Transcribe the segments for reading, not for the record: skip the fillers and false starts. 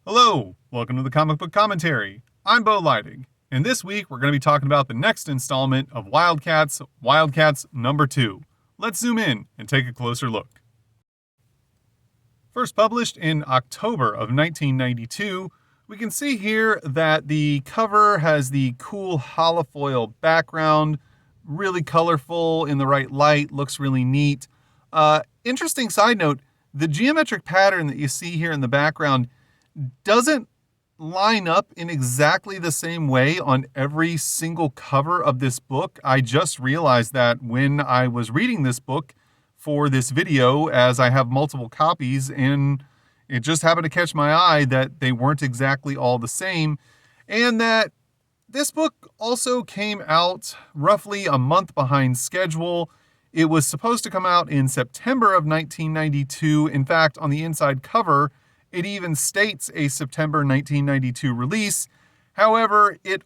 Hello, welcome to the Comic Book Commentary. I'm Bo Lighting, and this week we're going to be talking about the next installment of WildC.A.T.S number 2. Let's zoom in and take a closer look. First published in October of 1992, we can see here that the cover has the cool holofoil background, really colorful in the right light, looks really neat. Interesting side note, the geometric pattern that you see here in the background doesn't line up in exactly the same way on every single cover of this book. I just realized that when I was reading this book for this video, as I have multiple copies, and it just happened to catch my eye that they weren't exactly all the same, and that this book also came out roughly a month behind schedule. It was supposed to come out in September of 1992. In fact, on the inside cover, it even states a September 1992 release. However, it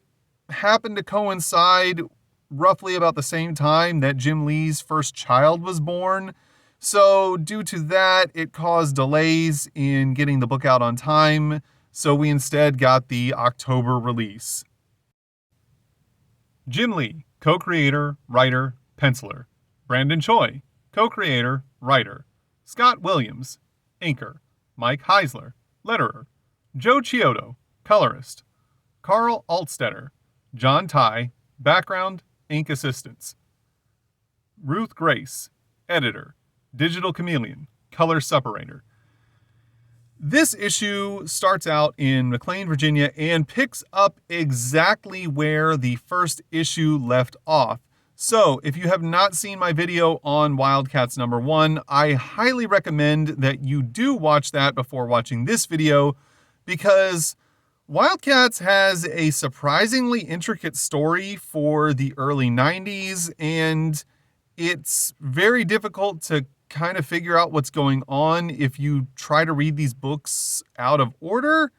happened to coincide roughly about the same time that Jim Lee's first child was born. So due to that, it caused delays in getting the book out on time. So we instead got the October release. Jim Lee, co-creator, writer, penciler. Brandon Choi, co-creator, writer. Scott Williams, inker. Mike Heisler, letterer. Joe Chiodo, colorist. Carl Altstetter, John Ty, background, ink assistants. Ruth Grace, editor. Digital Chameleon, color separator. This issue starts out in McLean, Virginia, and picks up exactly where the first issue left off. So, if you have not seen my video on WildC.A.T.S number 1, I highly recommend that you do watch that before watching this video, because WildC.A.T.S has a surprisingly intricate story for the early 90s, and it's very difficult to kind of figure out what's going on if you try to read these books out of order.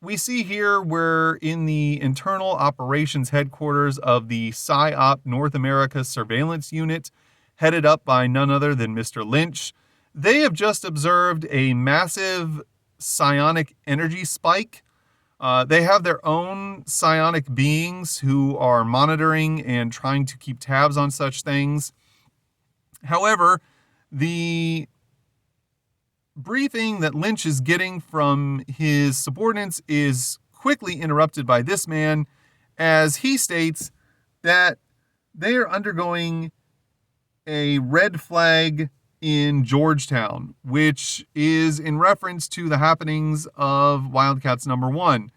We see here we're in the internal operations headquarters of the PSYOP North America Surveillance Unit, headed up by none other than Mr. Lynch. They have just observed a massive psionic energy spike. They have their own psionic beings who are monitoring and trying to keep tabs on such things. However, the briefing that Lynch is getting from his subordinates is quickly interrupted by this man, as he states that they are undergoing a red flag in Georgetown, which is in reference to the happenings of WildC.A.T.S number 1.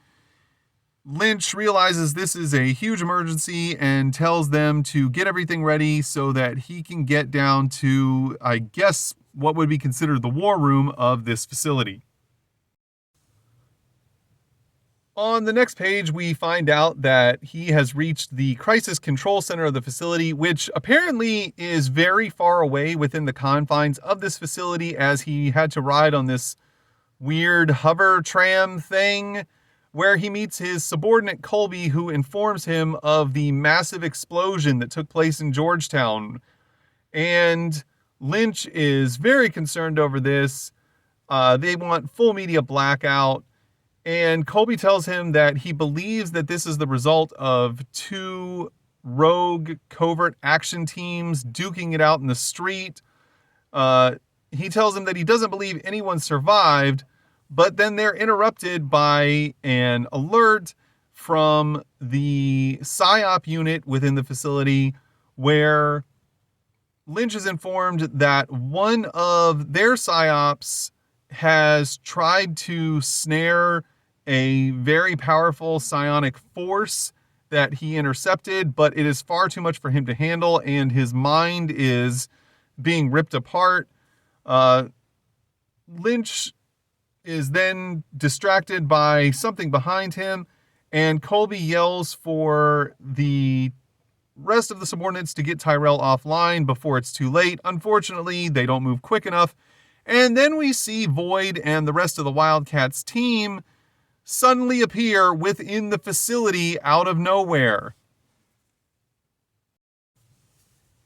Lynch realizes this is a huge emergency and tells them to get everything ready so that he can get down to, I guess, what would be considered the war room of this facility. On the next page, we find out that he has reached the crisis control center of the facility, which apparently is very far away within the confines of this facility, as he had to ride on this weird hover tram thing, where he meets his subordinate Colby, who informs him of the massive explosion that took place in Georgetown. And Lynch is very concerned over this. They want full media blackout. And Colby tells him that he believes that this is the result of two rogue covert action teams duking it out in the street. He tells him that he doesn't believe anyone survived, but then they're interrupted by an alert from the PSYOP unit within the facility, where Lynch is informed that one of their PSYOPs has tried to snare a very powerful psionic force that he intercepted, but it is far too much for him to handle, and his mind is being ripped apart. Lynch is then distracted by something behind him, and Colby yells for the rest of the subordinates to get Tyrell offline before it's too late. Unfortunately, they don't move quick enough. And then we see Void and the rest of the WildC.A.T.S team suddenly appear within the facility out of nowhere.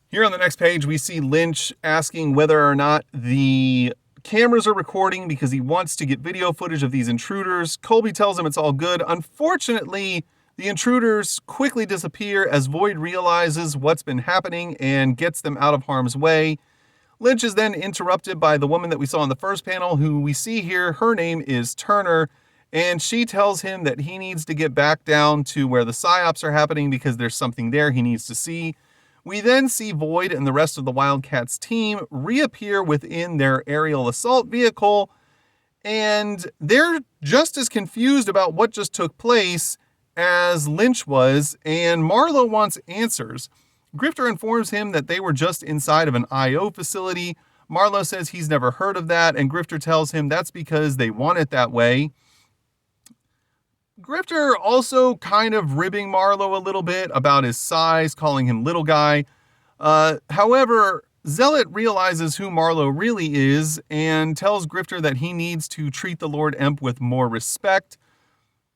Here on the next page, we see Lynch asking whether or not the cameras are recording because he wants to get video footage of these intruders. Colby tells him it's all good. Unfortunately, the intruders quickly disappear as Void realizes what's been happening and gets them out of harm's way. Lynch is then interrupted by the woman that we saw in the first panel, who we see here. Her name is Turner, and she tells him that he needs to get back down to where the psyops are happening because there's something there he needs to see. We then see Void and the rest of the Wildcats team reappear within their aerial assault vehicle, and they're just as confused about what just took place as Lynch was, and Marlowe wants answers. Grifter informs him that they were just inside of an I.O. facility. Marlowe says he's never heard of that, and Grifter tells him that's because they want it that way. Grifter also kind of ribbing Marlowe a little bit about his size, calling him little guy. However, Zealot realizes who Marlowe really is and tells Grifter that he needs to treat the Lord Emp with more respect.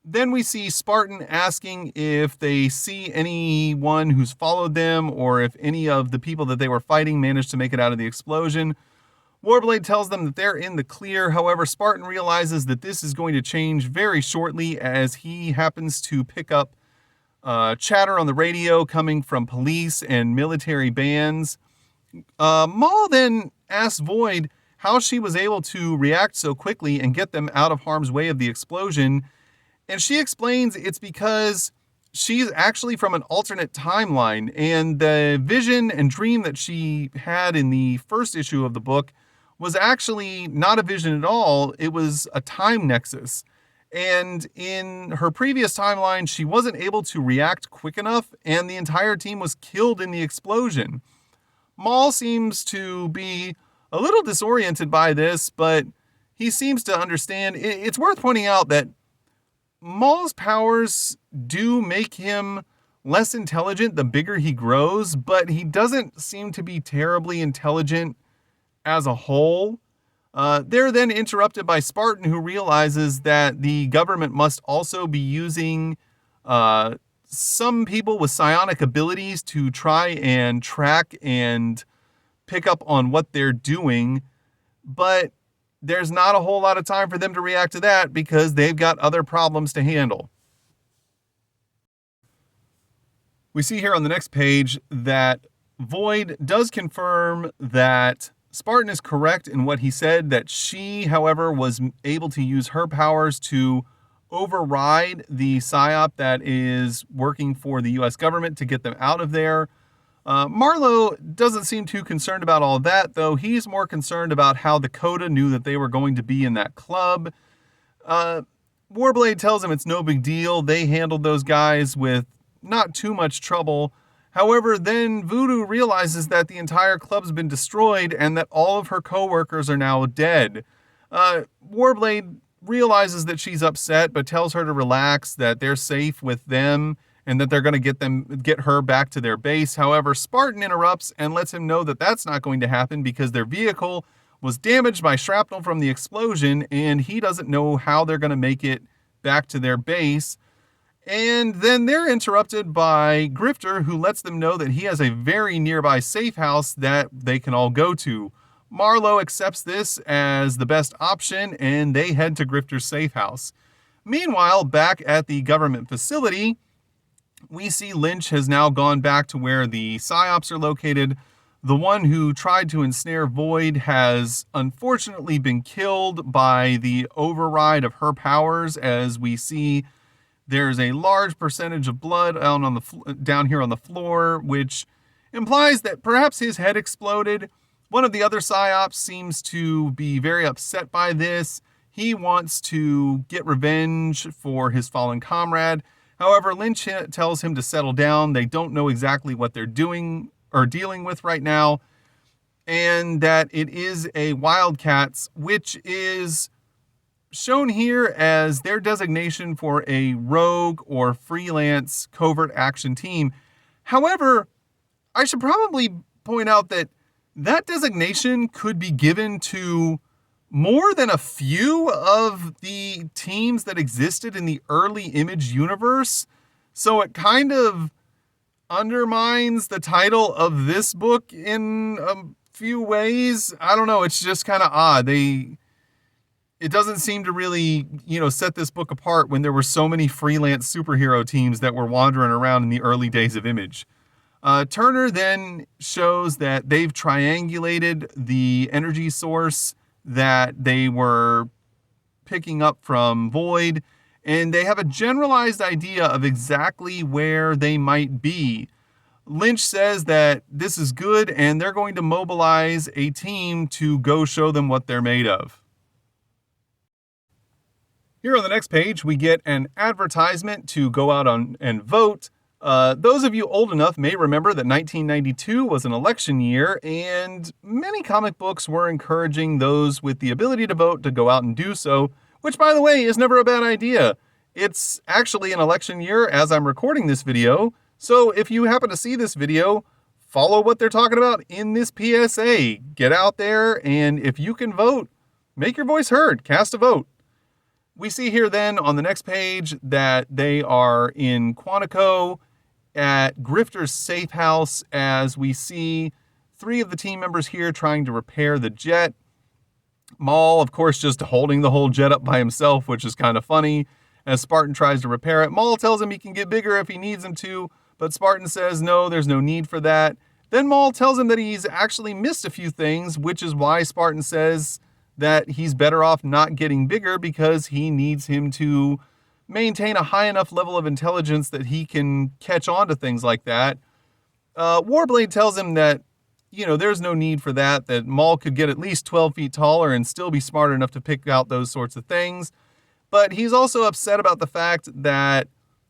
Then we see Spartan asking if they see anyone who's followed them or if any of the people that they were fighting managed to make it out of the explosion. Warblade tells them that they're in the clear. However, Spartan realizes that this is going to change very shortly as he happens to pick up chatter on the radio coming from police and military bands. Maul then asks Void how she was able to react so quickly and get them out of harm's way of the explosion. And she explains it's because she's actually from an alternate timeline, and the vision and dream that she had in the first issue of the book was actually not a vision at all. It was a time nexus. And in her previous timeline, she wasn't able to react quick enough, and the entire team was killed in the explosion. Maul seems to be a little disoriented by this, but he seems to understand. It's worth pointing out that Maul's powers do make him less intelligent the bigger he grows, but he doesn't seem to be terribly intelligent as a whole. They're then interrupted by Spartan, who realizes that the government must also be using some people with psionic abilities to try and track and pick up on what they're doing, but there's not a whole lot of time for them to react to that because they've got other problems to handle. We see here on the next page that Void does confirm that Spartan is correct in what he said, that she, however, was able to use her powers to override the PSYOP that is working for the U.S. government to get them out of there. Marlowe doesn't seem too concerned about all that, though. He's more concerned about how the Coda knew that they were going to be in that club. Warblade tells him it's no big deal. They handled those guys with not too much trouble. However, then Voodoo realizes that the entire club's been destroyed and that all of her co-workers are now dead. Warblade realizes that she's upset, but tells her to relax, that they're safe with them, and that they're going to get her back to their base. However, Spartan interrupts and lets him know that that's not going to happen because their vehicle was damaged by shrapnel from the explosion, and he doesn't know how they're going to make it back to their base. And then they're interrupted by Grifter, who lets them know that he has a very nearby safe house that they can all go to. Marlowe accepts this as the best option, and they head to Grifter's safe house. Meanwhile, back at the government facility, we see Lynch has now gone back to where the PSYOPs are located. The one who tried to ensnare Void has unfortunately been killed by the override of her powers, as we see there's a large percentage of blood down here on the floor, which implies that perhaps his head exploded. One of the other PSYOPs seems to be very upset by this. He wants to get revenge for his fallen comrade. However, Lynch tells him to settle down. They don't know exactly what they're doing or dealing with right now, and that it is a WildC.A.T.S, which is shown here as their designation for a rogue or freelance covert action team. However, I should probably point out that that designation could be given to more than a few of the teams that existed in the early Image universe. So it kind of undermines the title of this book in a few ways. I don't know. It's just kind of odd. It doesn't seem to really, set this book apart when there were so many freelance superhero teams that were wandering around in the early days of Image. Turner then shows that they've triangulated the energy source that they were picking up from Void, and they have a generalized idea of exactly where they might be. Lynch says that this is good, and they're going to mobilize a team to go show them what they're made of. Here on the next page, we get an advertisement to go out and vote. Those of you old enough may remember that 1992 was an election year, and many comic books were encouraging those with the ability to vote to go out and do so, which, by the way, is never a bad idea. It's actually an election year as I'm recording this video, so if you happen to see this video, follow what they're talking about in this PSA. Get out there, and if you can vote, make your voice heard. Cast a vote. We see here then on the next page that they are in Quantico at Grifter's safe house, as we see 3 of the team members here trying to repair the jet. Maul, of course, just holding the whole jet up by himself, which is kind of funny. As Spartan tries to repair it, Maul tells him he can get bigger if he needs him to, but Spartan says no, there's no need for that. Then Maul tells him that he's actually missed a few things, which is why Spartan says that he's better off not getting bigger because he needs him to maintain a high enough level of intelligence that he can catch on to things like that. Warblade tells him that, there's no need for that Maul could get at least 12 feet taller and still be smart enough to pick out those sorts of things. But he's also upset about the fact that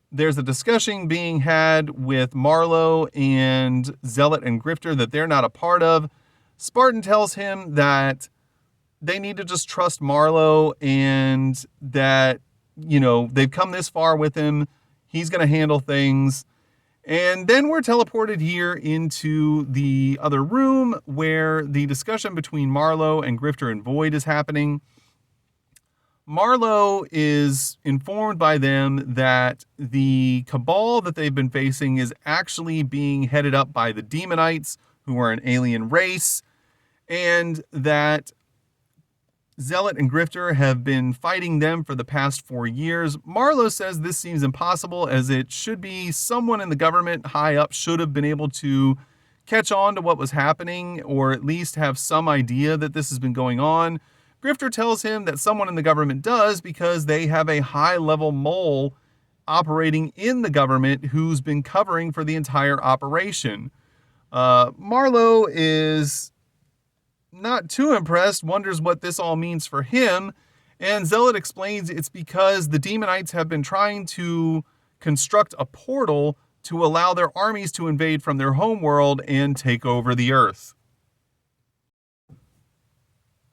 there's a discussion being had with Marlowe and Zealot and Grifter that they're not a part of. Spartan tells him that they need to just trust Marlowe and that, they've come this far with him. He's going to handle things. And then we're teleported here into the other room where the discussion between Marlowe and Grifter and Void is happening. Marlowe is informed by them that the cabal that they've been facing is actually being headed up by the Demonites, who are an alien race, and that Zealot and Grifter have been fighting them for the past 4 years. Marlowe says this seems impossible, as it should be someone in the government high up should have been able to catch on to what was happening, or at least have some idea that this has been going on. Grifter tells him that someone in the government does because they have a high-level mole operating in the government who's been covering for the entire operation. Marlowe is not too impressed, wonders what this all means for him, and Zealot explains it's because the Demonites have been trying to construct a portal to allow their armies to invade from their homeworld and take over the Earth.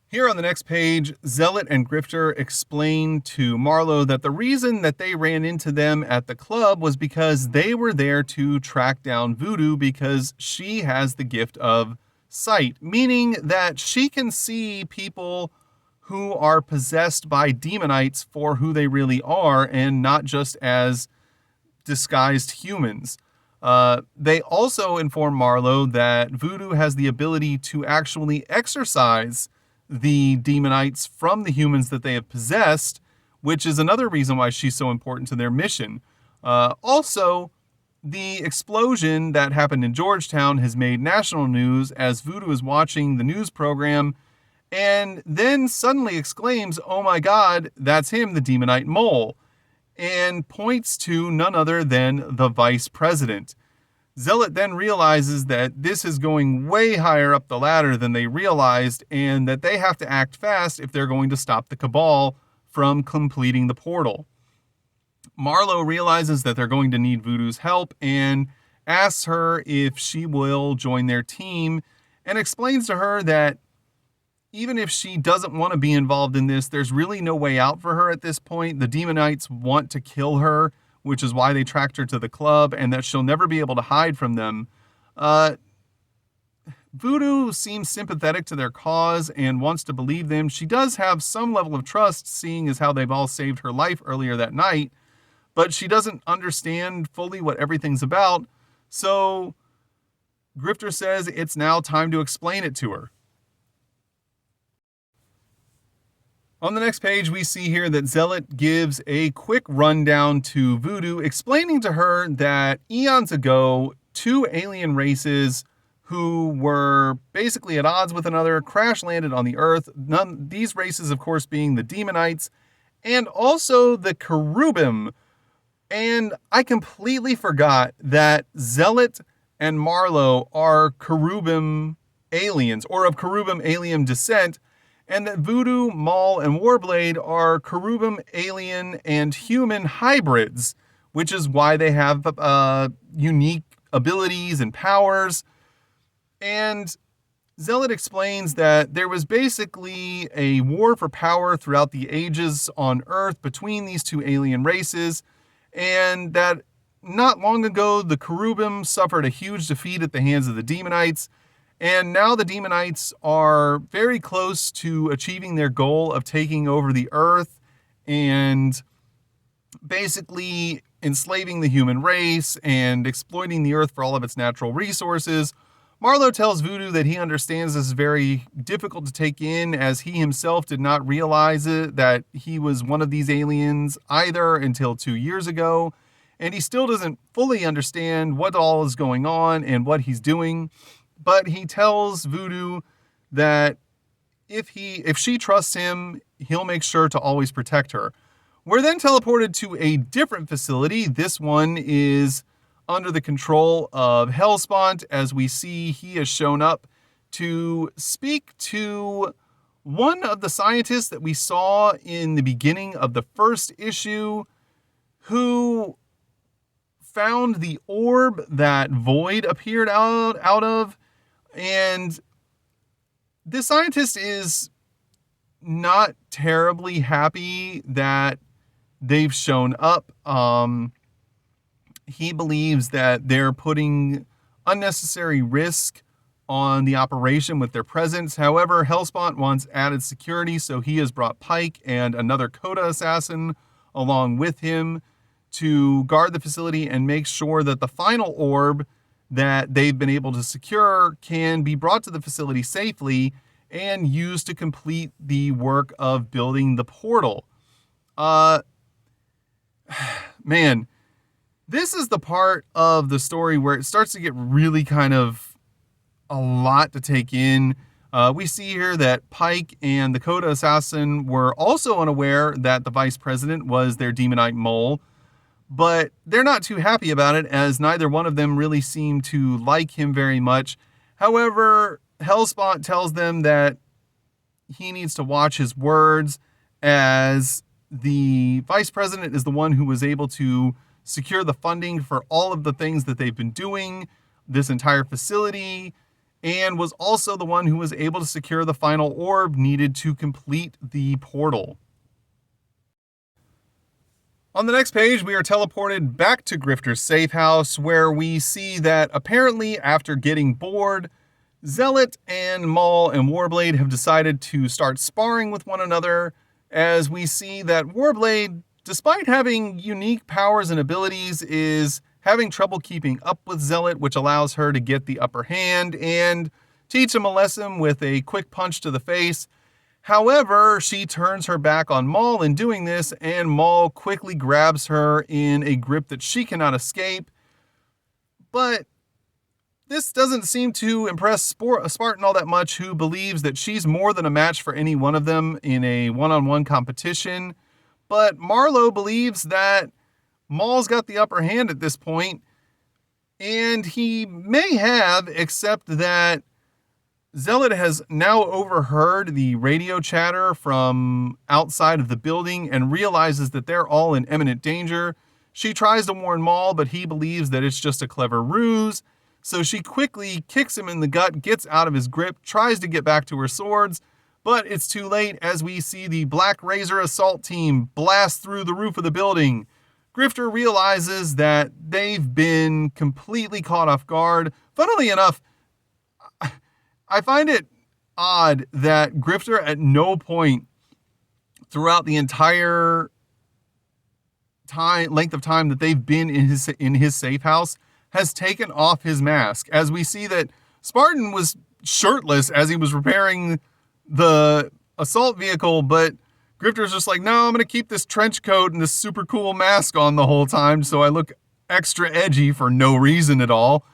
Here on the next page, Zealot and Grifter explain to Marlowe that the reason that they ran into them at the club was because they were there to track down Voodoo because she has the gift of sight, meaning that she can see people who are possessed by demonites for who they really are and not just as disguised humans. They also inform Marlowe that Voodoo has the ability to actually exorcise the demonites from the humans that they have possessed, which is another reason why she's so important to their mission. Also, the explosion that happened in Georgetown has made national news as Voodoo is watching the news program and then suddenly exclaims, "Oh my God, that's him, the Demonite Mole," and points to none other than the vice president. Zealot then realizes that this is going way higher up the ladder than they realized and that they have to act fast if they're going to stop the Cabal from completing the portal. Marlowe realizes that they're going to need Voodoo's help and asks her if she will join their team and explains to her that even if she doesn't want to be involved in this, there's really no way out for her at this point. The Demonites want to kill her, which is why they tracked her to the club, and that she'll never be able to hide from them. Voodoo seems sympathetic to their cause and wants to believe them. She does have some level of trust, seeing as how they've all saved her life earlier that night, but she doesn't understand fully what everything's about. So Grifter says it's now time to explain it to her. On the next page, we see here that Zealot gives a quick rundown to Voodoo, explaining to her that eons ago, two alien races who were basically at odds with another crash landed on the Earth. These races, of course, being the Demonites and also the Cherubim. And I completely forgot that Zealot and Marlowe are Cherubim aliens, or of Cherubim alien descent, and that Voodoo, Maul, and Warblade are Cherubim alien and human hybrids, which is why they have unique abilities and powers. And Zealot explains that there was basically a war for power throughout the ages on Earth between these two alien races, and that not long ago the Cherubim suffered a huge defeat at the hands of the Demonites, and now the Demonites are very close to achieving their goal of taking over the Earth and basically enslaving the human race and exploiting the Earth for all of its natural resources. Marlowe tells Voodoo that he understands this is very difficult to take in, as he himself did not realize it, that he was one of these aliens either until 2 years ago, and he still doesn't fully understand what all is going on and what he's doing. But he tells Voodoo that if she trusts him, he'll make sure to always protect her. We're then teleported to a different facility. This one is under the control of Hellspawn, as we see he has shown up to speak to one of the scientists that we saw in the beginning of the first issue, who found the orb that Void appeared out of. And this scientist is not terribly happy that they've shown up. He believes that they're putting unnecessary risk on the operation with their presence. However, Hellspawn wants added security, so he has brought Pike and another Coda assassin along with him to guard the facility and make sure that the final orb that they've been able to secure can be brought to the facility safely and used to complete the work of building the portal. Man, this is the part of the story where it starts to get really kind of a lot to take in. We see here that Pike and the Coda assassin were also unaware that the vice president was their demonite mole, but they're not too happy about it, as neither one of them really seem to like him very much. However, Hellspawn tells them that he needs to watch his words, as the vice president is the one who was able to secure the funding for all of the things that they've been doing, this entire facility, and was also the one who was able to secure the final orb needed to complete the portal. On the next page, we are teleported back to Grifter's safe house, where we see that apparently after getting bored, Zealot and Maul and Warblade have decided to start sparring with one another, as we see that Warblade, despite having unique powers and abilities, is having trouble keeping up with Zealot, which allows her to get the upper hand and teach him a lesson with a quick punch to the face. However, she turns her back on Maul in doing this, and Maul quickly grabs her in a grip that she cannot escape. But this doesn't seem to impress Spartan all that much, who believes that she's more than a match for any one of them in a one-on-one competition. But Marlowe believes that Maul's got the upper hand at this point, and he may have, except that Zealot has now overheard the radio chatter from outside of the building and realizes that they're all in imminent danger. She tries to warn Maul, but he believes that it's just a clever ruse, so she quickly kicks him in the gut, gets out of his grip, tries to get back to her swords, but it's too late, as we see the Black Razor assault team blast through the roof of the building. Grifter realizes that they've been completely caught off guard. Funnily enough, I find it odd that Grifter at no point throughout the entire length of time that they've been in his safe house has taken off his mask, as we see that Spartan was shirtless as he was repairing the assault vehicle, but Grifter's just like, no, I'm going to keep this trench coat and this super cool mask on the whole time so I look extra edgy for no reason at all.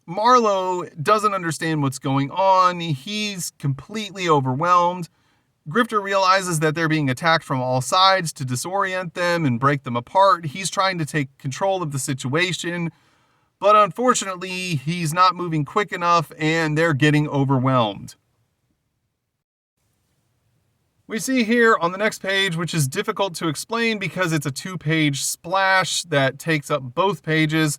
Marlowe doesn't understand what's going on. He's completely overwhelmed. Grifter realizes that they're being attacked from all sides to disorient them and break them apart. He's trying to take control of the situation, but unfortunately, he's not moving quick enough and they're getting overwhelmed. We see here on the next page, which is difficult to explain because it's a 2-page splash that takes up both pages.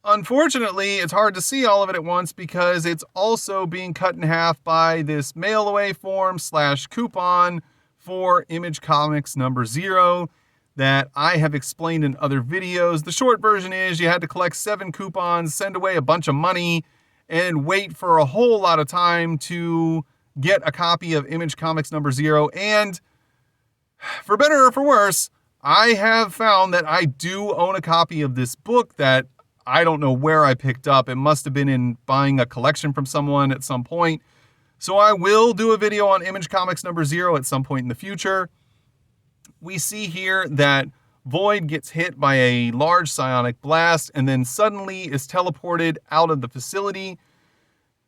Unfortunately, it's hard to see all of it at once because it's also being cut in half by this mail away form / coupon for Image Comics number 0 that I have explained in other videos. The short version is you had to collect 7 coupons, send away a bunch of money, and wait for a whole lot of time to get a copy of Image Comics number 0. And for better or for worse, I have found that I do own a copy of this book that I don't know where I picked up. It must have been in buying a collection from someone at some point. So I will do a video on Image Comics number 0 at some point in the future. We see here that Void gets hit by a large psionic blast and then suddenly is teleported out of the facility.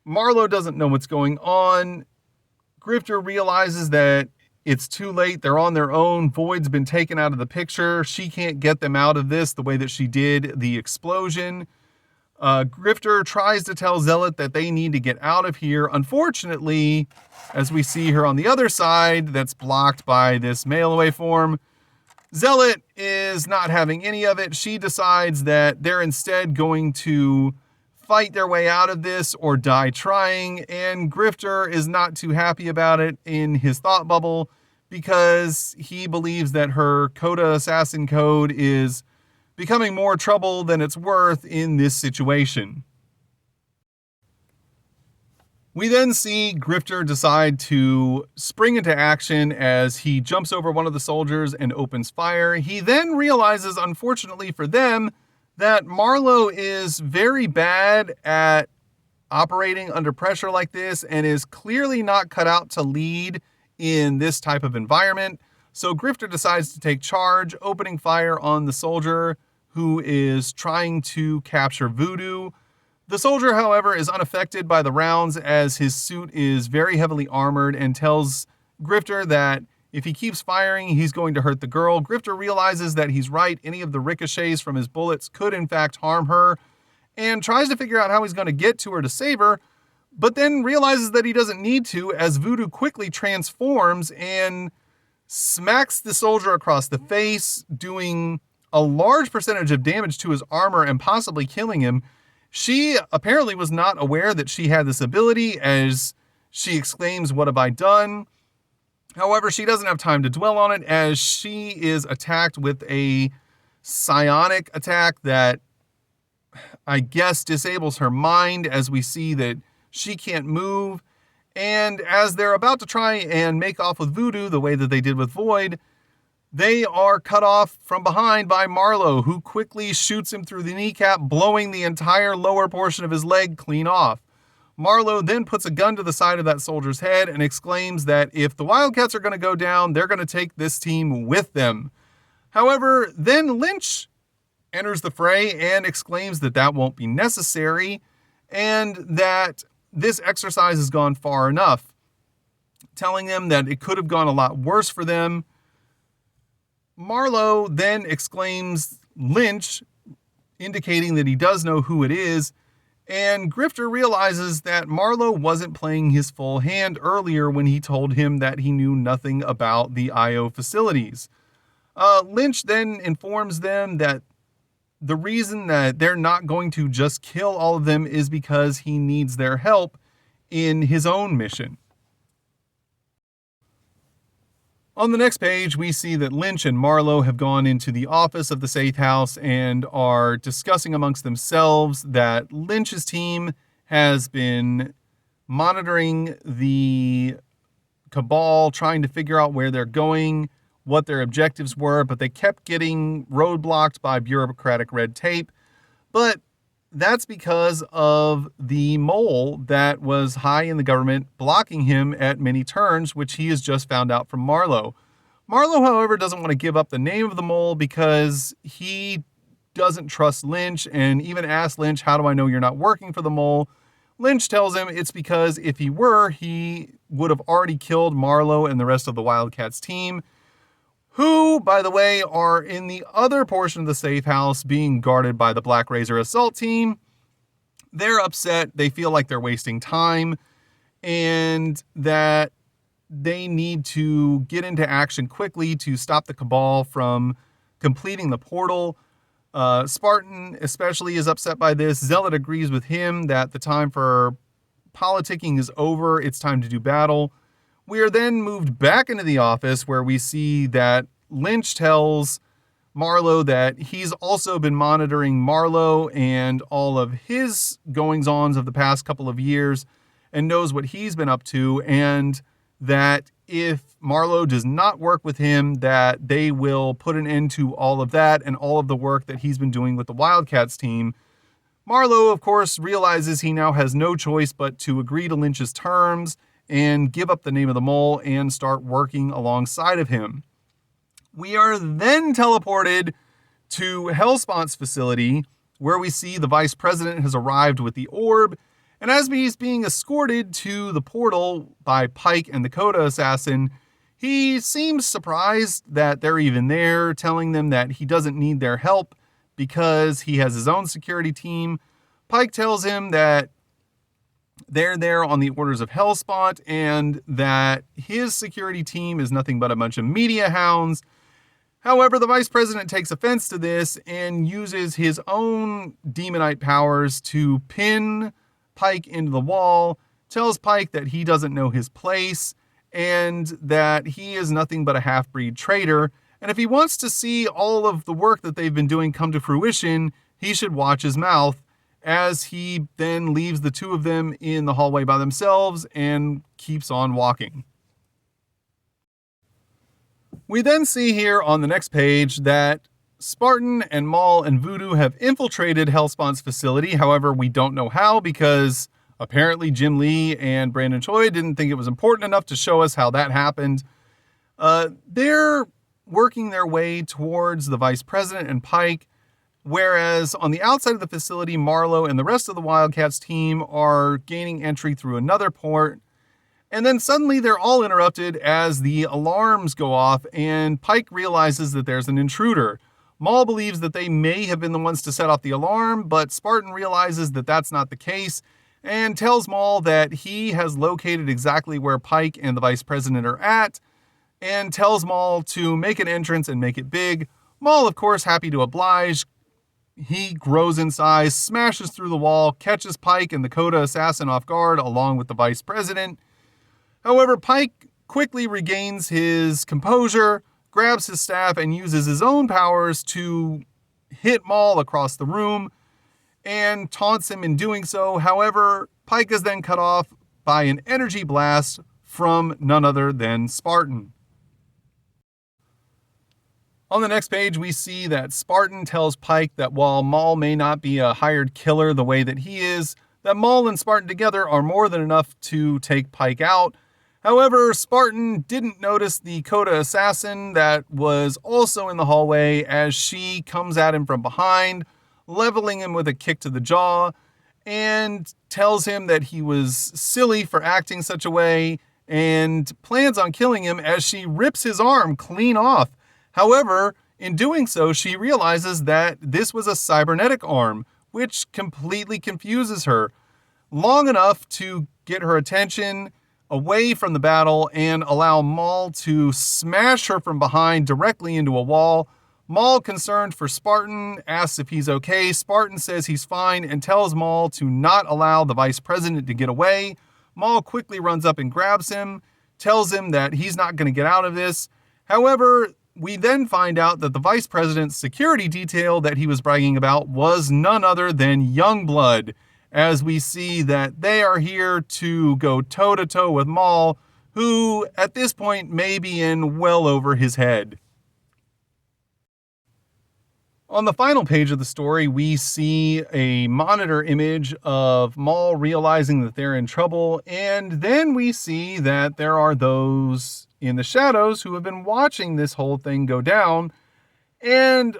Marlowe doesn't know what's going on. Grifter realizes that it's too late. They're on their own. Void's been taken out of the picture. She can't get them out of this the way that she did the explosion. Grifter tries to tell Zealot that they need to get out of here. Unfortunately, as we see here on the other side, that's blocked by this mail-away form, Zealot is not having any of it. She decides that they're instead going to fight their way out of this or die trying, and Grifter is not too happy about it in his thought bubble because he believes that her Coda Assassin code is becoming more trouble than it's worth in this situation. We then see Grifter decide to spring into action as he jumps over one of the soldiers and opens fire. He then realizes, unfortunately for them, that Marlowe is very bad at operating under pressure like this and is clearly not cut out to lead in this type of environment. So Grifter decides to take charge, opening fire on the soldier who is trying to capture Voodoo. The soldier, however, is unaffected by the rounds as his suit is very heavily armored and tells Grifter that if he keeps firing, he's going to hurt the girl. Grifter realizes that he's right. Any of the ricochets from his bullets could in fact harm her and tries to figure out how he's going to get to her to save her, but then realizes that he doesn't need to as Voodoo quickly transforms and smacks the soldier across the face, doing a large percentage of damage to his armor and possibly killing him. She apparently was not aware that she had this ability as she exclaims, "What have I done?" However, she doesn't have time to dwell on it as she is attacked with a psionic attack that I guess disables her mind, as we see that she can't move. And as they're about to try and make off with Voodoo the way that they did with Void, they are cut off from behind by Marlowe, who quickly shoots him through the kneecap, blowing the entire lower portion of his leg clean off. Marlowe then puts a gun to the side of that soldier's head and exclaims that if the Wildcats are going to go down, they're going to take this team with them. However, then Lynch enters the fray and exclaims that that won't be necessary and that this exercise has gone far enough, telling them that it could have gone a lot worse for them. Marlowe then exclaims Lynch, indicating that he does know who it is, and Grifter realizes that Marlowe wasn't playing his full hand earlier when he told him that he knew nothing about the IO facilities. Lynch then informs them that the reason that they're not going to just kill all of them is because he needs their help in his own mission. On the next page, we see that Lynch and Marlowe have gone into the office of the Safe House and are discussing amongst themselves that Lynch's team has been monitoring the Cabal, trying to figure out where they're going, what their objectives were, but they kept getting roadblocked by bureaucratic red tape. But that's because of the mole that was high in the government blocking him at many turns, which he has just found out from Marlowe. Marlowe, however, doesn't want to give up the name of the mole because he doesn't trust Lynch and even asks Lynch, "How do I know you're not working for the mole?" Lynch tells him it's because if he were, he would have already killed Marlowe and the rest of the Wildcats team, who, by the way, are in the other portion of the safe house being guarded by the Black Razor assault team. They're upset. They feel like they're wasting time and that they need to get into action quickly to stop the Cabal from completing the portal. Spartan especially is upset by this. Zealot agrees with him that the time for politicking is over. It's time to do battle. We are then moved back into the office where we see that Lynch tells Marlowe that he's also been monitoring Marlowe and all of his goings-ons of the past couple of years and knows what he's been up to, and that if Marlowe does not work with him, that they will put an end to all of that and all of the work that he's been doing with the Wildcats team. Marlowe, of course, realizes he now has no choice but to agree to Lynch's terms and give up the name of the mole and start working alongside of him. We are then teleported to Hellspawn's facility, where we see the vice president has arrived with the orb, and as he's being escorted to the portal by Pike and the Coda assassin, he seems surprised that they're even there, telling them that he doesn't need their help because he has his own security team. Pike tells him that they're there on the orders of Hellspawn and that his security team is nothing but a bunch of media hounds. However, the vice president takes offense to this and uses his own demonite powers to pin Pike into the wall, tells Pike that he doesn't know his place and that he is nothing but a half-breed traitor. And if he wants to see all of the work that they've been doing come to fruition, he should watch his mouth, as he then leaves the two of them in the hallway by themselves and keeps on walking. We then see here on the next page that Spartan and Maul and Voodoo have infiltrated Hellspawn's facility. However, we don't know how because apparently Jim Lee and Brandon Choi didn't think it was important enough to show us how that happened. They're working their way towards the vice president and Pike, whereas on the outside of the facility, Marlowe and the rest of the Wildcats team are gaining entry through another port. And then suddenly they're all interrupted as the alarms go off and Pike realizes that there's an intruder. Maul believes that they may have been the ones to set off the alarm, but Spartan realizes that that's not the case and tells Maul that he has located exactly where Pike and the vice president are at and tells Maul to make an entrance and make it big. Maul, of course, happy to oblige. He grows in size, smashes through the wall, catches Pike and the Coda assassin off guard along with the vice president. However, Pike quickly regains his composure, grabs his staff, and uses his own powers to hit Maul across the room and taunts him in doing so. However, Pike is then cut off by an energy blast from none other than Spartan. On the next page, we see that Spartan tells Pike that while Maul may not be a hired killer the way that he is, that Maul and Spartan together are more than enough to take Pike out. However, Spartan didn't notice the Coda assassin that was also in the hallway as she comes at him from behind, leveling him with a kick to the jaw, and tells him that he was silly for acting such a way and plans on killing him as she rips his arm clean off. However, in doing so, she realizes that this was a cybernetic arm, which completely confuses her, long enough to get her attention away from the battle and allow Maul to smash her from behind directly into a wall. Maul, concerned for Spartan, asks if he's okay. Spartan says he's fine and tells Maul to not allow the vice president to get away. Maul quickly runs up and grabs him, tells him that he's not going to get out of this. However, we then find out that the vice president's security detail that he was bragging about was none other than Youngblood, as we see that they are here to go toe-to-toe with Maul, who at this point may be in well over his head. On the final page of the story, we see a monitor image of Maul realizing that they're in trouble, and then we see that there are those in the shadows who have been watching this whole thing go down, and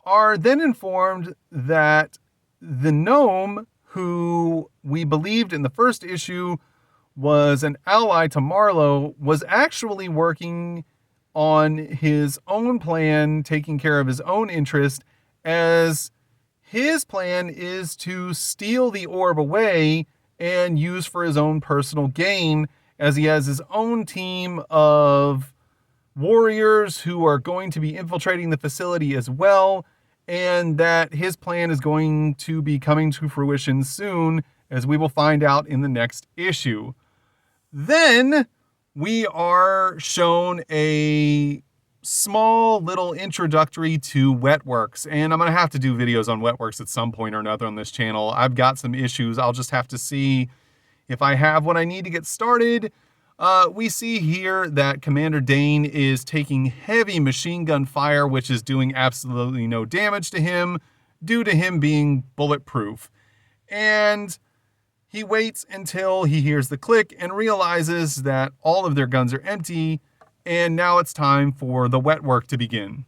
are then informed that the gnome, who we believed in the first issue was an ally to Marlowe, was actually working on his own plan, taking care of his own interest, as his plan is to steal the orb away and use for his own personal gain, as he has his own team of warriors who are going to be infiltrating the facility as well, and that his plan is going to be coming to fruition soon, as we will find out in the next issue. Then we are shown a small little introductory to Wet-Works, and I'm going to have to do videos on Wet-Works at some point or another on this channel. I've got some issues. I'll just have to see if I have what I need to get started. We see here that Commander Dane is taking heavy machine gun fire, which is doing absolutely no damage to him due to him being bulletproof. And he waits until he hears the click and realizes that all of their guns are empty, and now it's time for the wet work to begin.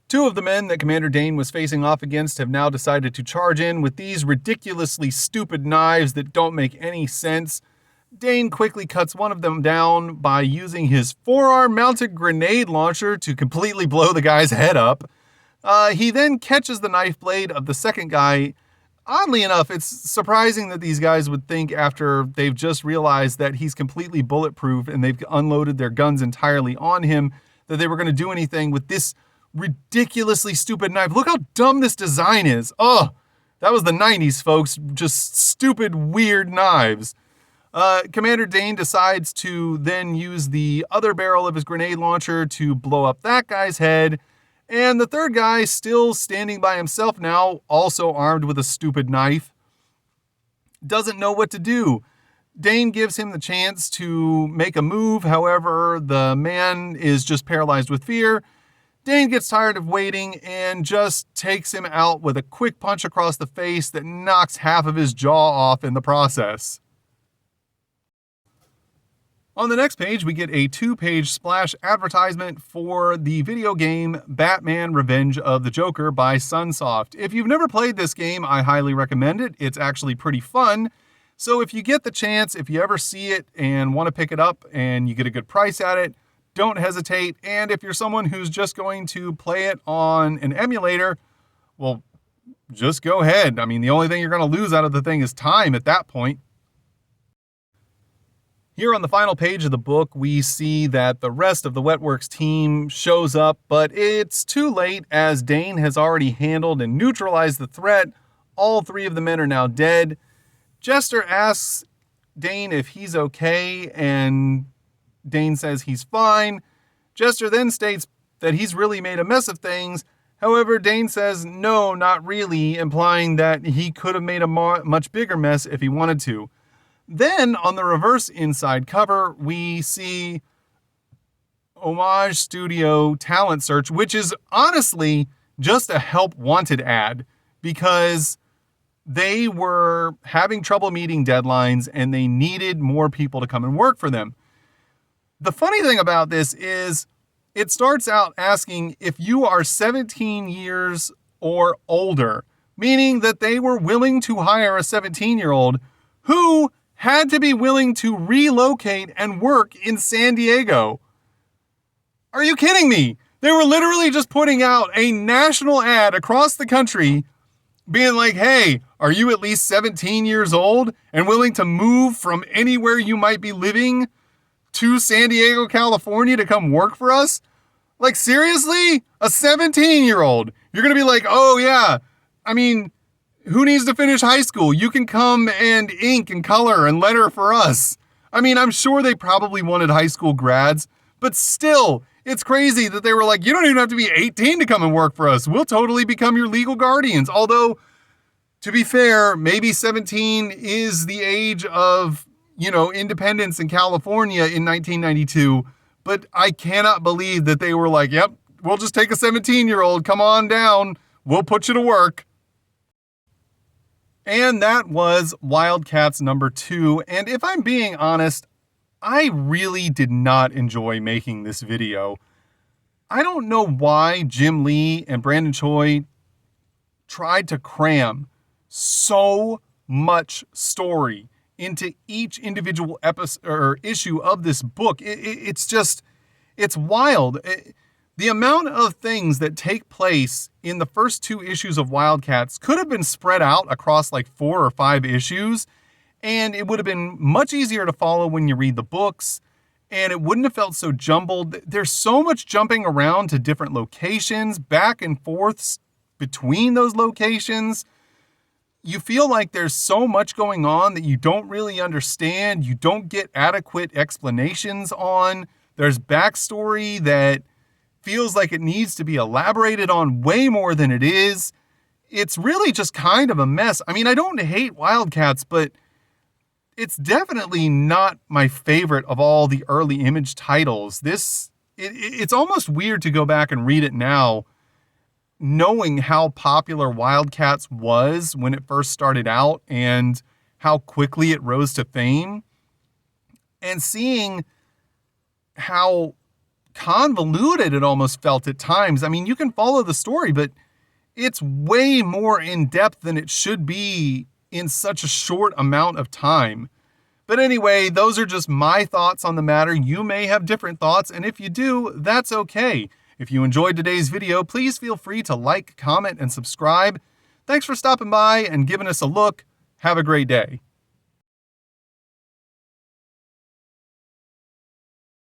Two of the men that Commander Dane was facing off against have now decided to charge in with these ridiculously stupid knives that don't make any sense. Dane quickly cuts one of them down by using his forearm-mounted grenade launcher to completely blow the guy's head up. He then catches the knife blade of the second guy. Oddly enough, it's surprising that these guys would think, after they've just realized that he's completely bulletproof and they've unloaded their guns entirely on him, that they were going to do anything with this ridiculously stupid knife. Look how dumb this design is. Oh, that was the 90s, folks. Just stupid, weird knives. Commander Dane decides to then use the other barrel of his grenade launcher to blow up that guy's head. And the third guy, still standing by himself now, also armed with a stupid knife, doesn't know what to do. Dane gives him the chance to make a move. However, the man is just paralyzed with fear. Dane gets tired of waiting and just takes him out with a quick punch across the face that knocks half of his jaw off in the process. On the next page, we get a 2-page splash advertisement for the video game Batman Revenge of the Joker by Sunsoft. If you've never played this game, I highly recommend it. It's actually pretty fun. So if you get the chance, if you ever see it and want to pick it up and you get a good price at it, don't hesitate. And if you're someone who's just going to play it on an emulator, well, just go ahead. I mean, the only thing you're going to lose out of the thing is time at that point. Here on the final page of the book, we see that the rest of the Wet-Works team shows up, but it's too late, as Dane has already handled and neutralized the threat. All three of the men are now dead. Jester asks Dane if he's okay, and Dane says he's fine. Jester then states that he's really made a mess of things. However, Dane says no, not really, implying that he could have made a much bigger mess if he wanted to. Then, on the reverse inside cover, we see Homage Studio Talent Search, which is honestly just a help wanted ad, because they were having trouble meeting deadlines and they needed more people to come and work for them. The funny thing about this is it starts out asking if you are 17 years or older, meaning that they were willing to hire a 17-year-old who had to be willing to relocate and work in San Diego. Are you kidding me? They were literally just putting out a national ad across the country being like, hey, are you at least 17 years old and willing to move from anywhere you might be living to San Diego, California to come work for us? Like, seriously? A 17-year-old? You're going to be like, oh yeah, I mean, who needs to finish high school? You can come and ink and color and letter for us. I mean, I'm sure they probably wanted high school grads, but still, it's crazy that they were like, you don't even have to be 18 to come and work for us. We'll totally become your legal guardians. Although, to be fair, maybe 17 is the age of, independence in California in 1992, but I cannot believe that they were like, yep, we'll just take a 17-year-old. Come on down. We'll put you to work. And that was Wildcats number 2. And if I'm being honest, I really did not enjoy making this video. I don't know why Jim Lee and Brandon Choi tried to cram so much story into each individual episode or issue of this book. It's wild. The amount of things that take place in the first 2 issues of Wildcats could have been spread out across like 4 or 5 issues, and it would have been much easier to follow when you read the books, and it wouldn't have felt so jumbled. There's so much jumping around to different locations, back and forths between those locations. You feel like there's so much going on that you don't really understand. You don't get adequate explanations on. There's backstory that feels like it needs to be elaborated on way more than it is. It's really just kind of a mess. I mean, I don't hate Wildcats, but it's definitely not my favorite of all the early Image titles. It's almost weird to go back and read it now, knowing how popular Wildcats was when it first started out and how quickly it rose to fame, and seeing how convoluted it almost felt at times. I mean, you can follow the story, but it's way more in depth than it should be in such a short amount of time. But anyway, those are just my thoughts on the matter. You may have different thoughts, and if you do, that's okay. If you enjoyed today's video, please feel free to like, comment, and subscribe. Thanks for stopping by and giving us a look. Have a great day.